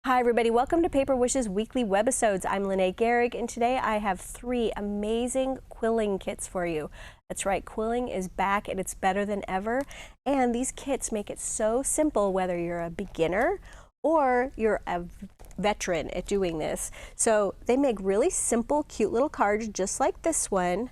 Hi everybody, welcome to Paper Wish's weekly webisodes. I'm Lene Gehrig, and today I have 3 amazing quilling kits for you. That's right, quilling is back and it's better than ever. And these kits make it so simple whether you're a beginner or you're a veteran at doing this. So they make really simple, cute little cards just like this one,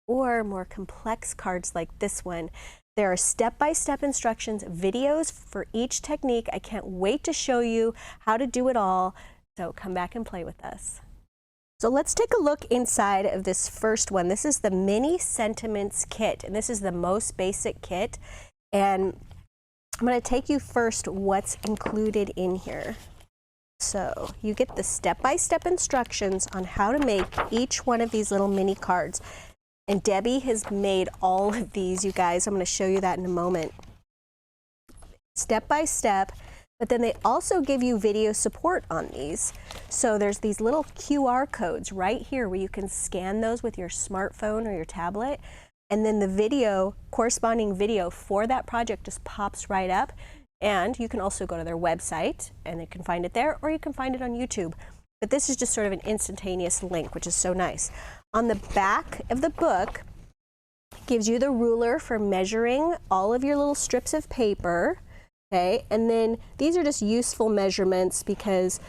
or more complex cards like this one. There are step-by-step instructions, videos for each technique. I can't wait to show you how to do it all, so come back and play with us. So let's take a look inside of this first one. This is the Mini Sentiments kit, and this is the most basic kit. And I'm going to take you first what's included in here. So you get the step-by-step instructions on how to make each one of these little mini cards. And Debbie has made all of these, you guys. I'm going to show you that in a moment. Step by step, but then they also give you video support on these. So there's these little QR codes right here where you can scan those with your smartphone or your tablet. And then the video, corresponding video for that project just pops right up. And you can also go to their website and you can find it there, or you can find it on YouTube. But this is just sort of an instantaneous link, which is so nice. On the back of the book, it gives you the ruler for measuring all of your little strips of paper. Okay, and then these are just useful measurements because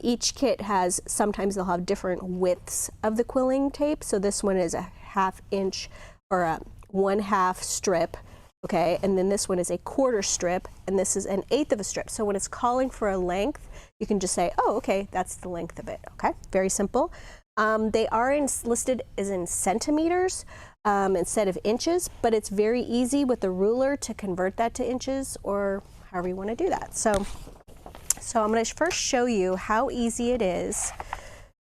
each kit has, sometimes they'll have different widths of the quilling tape. So this one is a 1/2 inch or a 1/2 strip. Okay, and then this one is a 1/4 strip, and this is an 1/8 of a strip. So when it's calling for a length, you can just say, oh, okay, that's the length of it. Okay, very simple. They are listed as in centimeters instead of inches, but it's very easy with the ruler to convert that to inches or however you want to do that. So I'm going to first show you how easy it is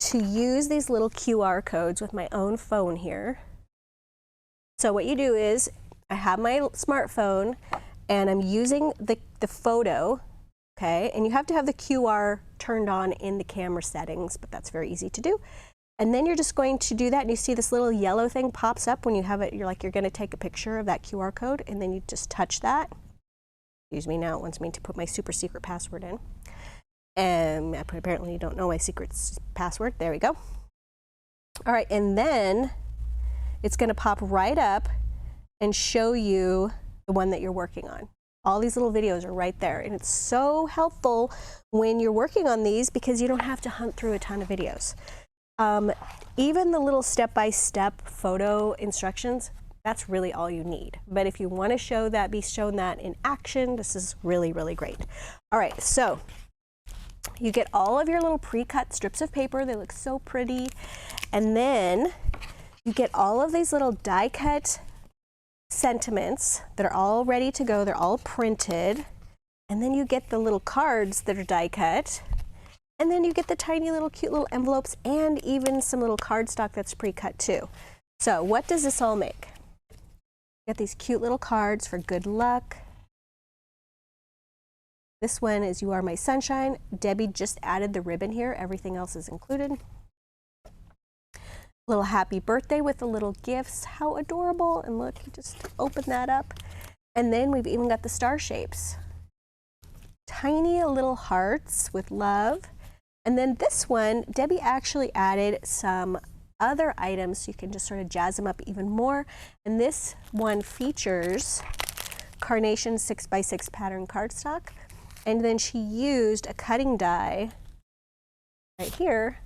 to use these little QR codes with my own phone here. So what you do is, I have my smartphone and I'm using the photo, okay, and you have to have the QR turned on in the camera settings, but that's very easy to do. And then you're just going to do that, and you see this little yellow thing pops up when you have it. You're going to take a picture of that QR code, and then you just touch that. Excuse me, now it wants me to put my super secret password in. And apparently you don't know my secret password. There we go. All right, and then it's going to pop right up and show you the one that you're working on. All these little videos are right there, and it's so helpful when you're working on these because you don't have to hunt through a ton of videos. Even the little step-by-step photo instructions, that's really all you need. But if you want to be shown that in action, this is really, really great. All right, so you get all of your little pre-cut strips of paper. They look so pretty. And then you get all of these little die-cut sentiments that are all ready to go. They're all printed. And then you get the little cards that are die-cut. And then you get the tiny little cute little envelopes and even some little cardstock that's pre-cut too. So what does this all make? You get these cute little cards for good luck. This one is You Are My Sunshine. Debbie just added the ribbon here. Everything else is included. Little happy birthday with the little gifts. How adorable. And look, you just open that up. And then we've even got the star shapes. Tiny little hearts with love. And then this one, Debbie actually added some other items so you can just sort of jazz them up even more. And this one features carnation 6x6 pattern cardstock. And then she used a cutting die right here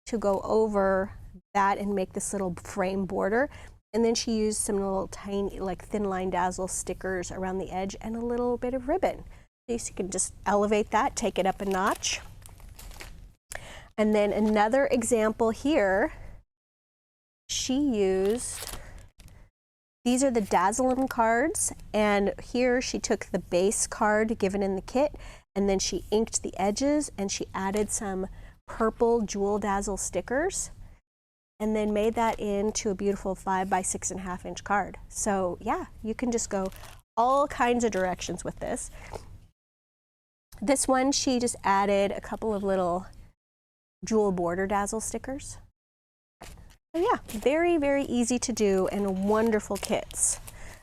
to go over that and make this little frame border. And then she used some little tiny, like thin line dazzle stickers around the edge and a little bit of ribbon. So you can just elevate that, take it up a notch. And then another example here, she used, these are the Dazzle 'em cards, and here she took the base card given in the kit, and then she inked the edges, and she added some purple Jewel Dazzle stickers, and then made that into a beautiful 5x6.5 inch card. So yeah, you can just go all kinds of directions with this. This one, she just added a couple of little jewel border dazzle stickers. So yeah, very, very easy to do and wonderful kits.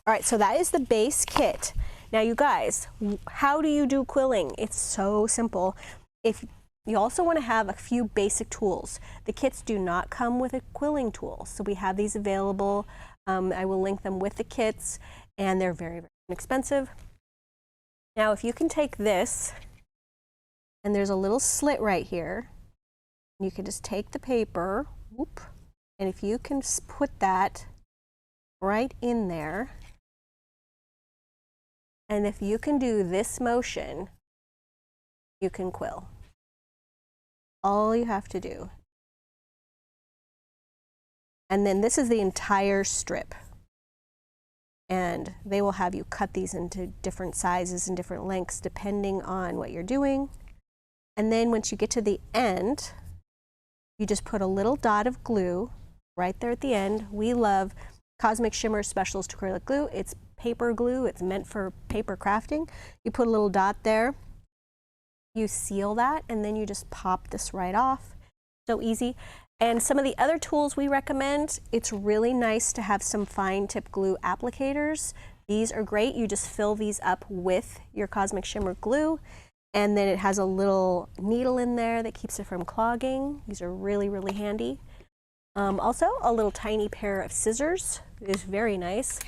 All right, so that is the base kit. Now you guys, how do you do quilling? It's so simple. if you also want to have a few basic tools. The kits do not come with a quilling tool, so we have these available. I will link them with the kits, and they're very, very inexpensive. Now, if you can take this, and there's a little slit right here, you can just take the paper, whoop, and if you can put that right in there, and if you can do this motion, you can quill. All you have to do. And then this is the entire strip. And they will have you cut these into different sizes and different lengths depending on what you're doing. And then once you get to the end, you just put a little dot of glue right there at the end. We love Cosmic Shimmer Specialist Acrylic Glue. It's paper glue. It's meant for paper crafting. You put a little dot there. You seal that, and then you just pop this right off. So easy. And some of the other tools we recommend, it's really nice to have some fine tip glue applicators. These are great. You just fill these up with your Cosmic Shimmer glue, and then it has a little needle in there that keeps it from clogging. These are really, really handy. Also, a little tiny pair of scissors is very nice.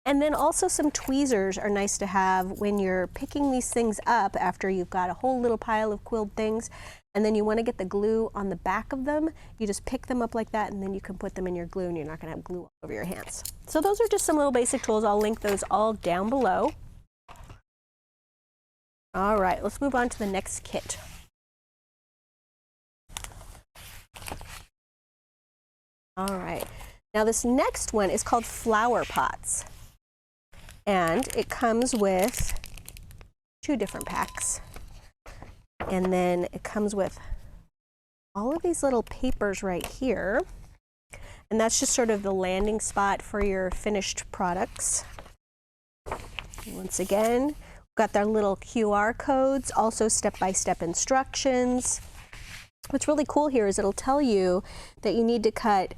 And then also some tweezers are nice to have when you're picking these things up after you've got a whole little pile of quilled things, and then you want to get the glue on the back of them. You just pick them up like that, and then you can put them in your glue, and you're not going to have glue all over your hands. So those are just some little basic tools. I'll link those all down below. All right, let's move on to the next kit. All right, now this next one is called Flower Pots. And it comes with 2 different packs. And then it comes with all of these little papers right here. And that's just sort of the landing spot for your finished products. Once again, we've got their little QR codes, also step-by-step instructions. What's really cool here is it'll tell you that you need to cut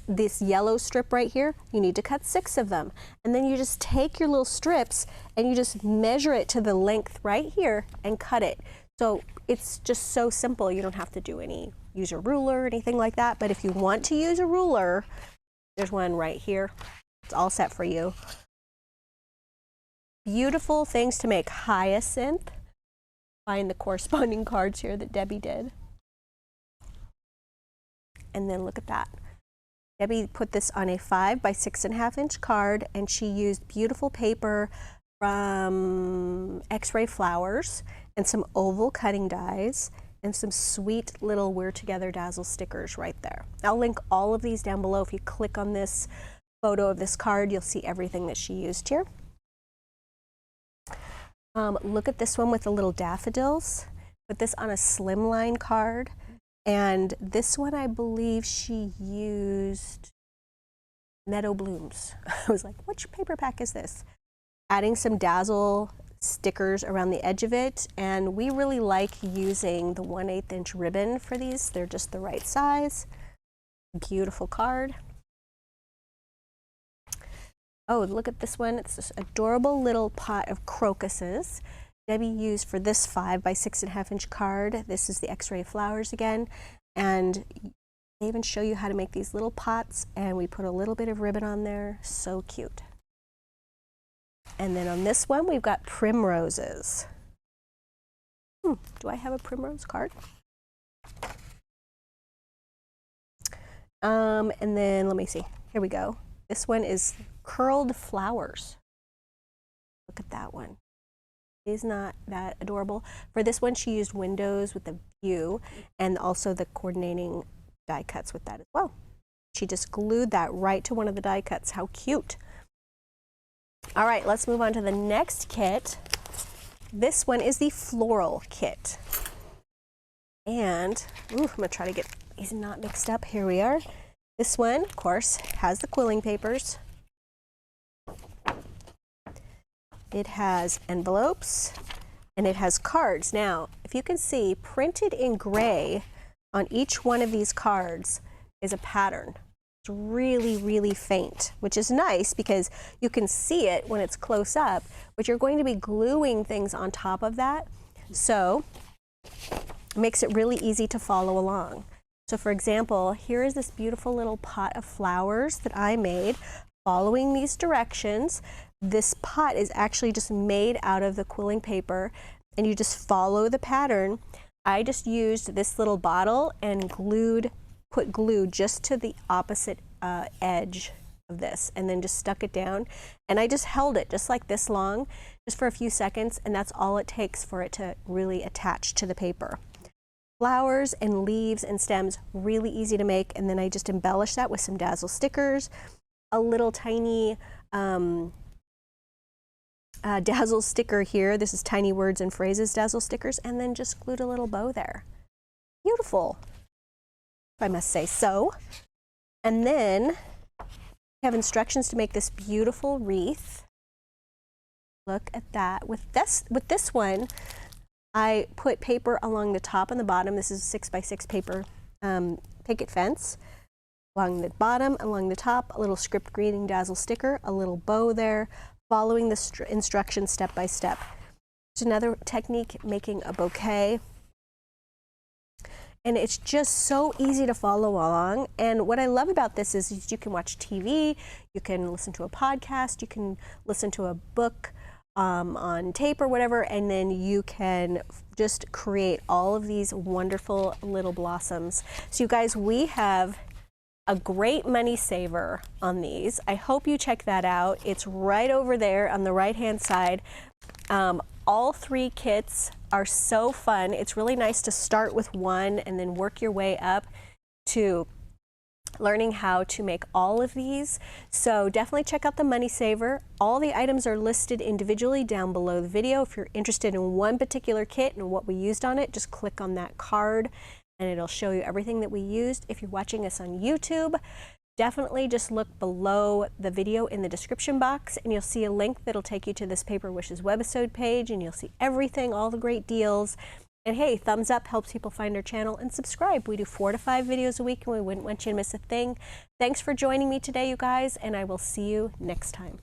this yellow strip right here. You need to cut 6 of them, and then you just take your little strips and you just measure it to the length right here and cut it. So it's just so simple. You don't have to use a ruler or anything like that, but if you want to use a ruler, there's one right here. It's all set for you. Beautiful things to make hyacinth. Find the corresponding cards here that Debbie did. And then look at that. Debbie put this on a 5 by 6.5 inch card, and she used beautiful paper from X-Ray Flowers and some oval cutting dies and some sweet little We're Together Dazzle stickers right there. I'll link all of these down below. If you click on this photo of this card, you'll see everything that she used here. Look at this one with the little daffodils. Put this on a slimline card. And this one, I believe she used Meadow Blooms. I was like, which paper pack is this? Adding some Dazzle stickers around the edge of it. And we really like using the 1/8 inch ribbon for these. They're just the right size. Beautiful card. Oh, look at this one. It's this adorable little pot of crocuses. Debbie used for this 5 by 6.5 inch card. This is the X-Ray Flowers again. And they even show you how to make these little pots, and we put a little bit of ribbon on there. So cute. And then on this one, we've got primroses. Do I have a primrose card? And then let me see. Here we go. This one is curled flowers. Look at that one. Is not that adorable? For this one, she used windows with the view and also the coordinating die cuts with that as well. She just glued that right to one of the die cuts. How cute. All right, let's move on to the next kit. This one is the Floral Kit. And I'm gonna try to get these not mixed up. Here we are. This one, of course, has the quilling papers. It has envelopes, and it has cards. Now, if you can see, printed in gray on each one of these cards is a pattern. It's really, really faint, which is nice because you can see it when it's close up, but you're going to be gluing things on top of that. So It makes it really easy to follow along. So for example, here is this beautiful little pot of flowers that I made following these directions. This pot is actually just made out of the quilling paper, and you just follow the pattern. I just used this little bottle and put glue just to the opposite edge of this, and then just stuck it down, and I just held it just like this long, just for a few seconds, and that's all it takes for it to really attach to the paper. Flowers and leaves and stems, really easy to make, and then I just embellish that with some Dazzle stickers, a little tiny Dazzle sticker here. This is Tiny Words and Phrases Dazzle stickers, and then just glued a little bow there. Beautiful, if I must say so. And then I have instructions to make this beautiful wreath. Look at that. With this one, I put paper along the top and the bottom. This is a 6x6 paper picket fence. Along the bottom, along the top, a little script greeting Dazzle sticker, a little bow there, following the instructions step by step. There's another technique, making a bouquet. And it's just so easy to follow along. And what I love about this is you can watch TV, you can listen to a podcast, you can listen to a book on tape or whatever, and then you can just create all of these wonderful little blossoms. So you guys, we have a great money saver on these. I hope you check that out. It's right over there on the right-hand side. All 3 kits are so fun. It's really nice to start with one and then work your way up to learning how to make all of these. So definitely check out the Money Saver. All the items are listed individually down below the video. If you're interested in one particular kit and what we used on it, just click on that card and it'll show you everything that we used. If you're watching us on YouTube, definitely just look below the video in the description box and you'll see a link that'll take you to this Paper Wishes webisode page, and you'll see everything, all the great deals. And hey, thumbs up helps people find our channel, and subscribe. We do 4 to 5 videos a week and we wouldn't want you to miss a thing. Thanks for joining me today, you guys, and I will see you next time.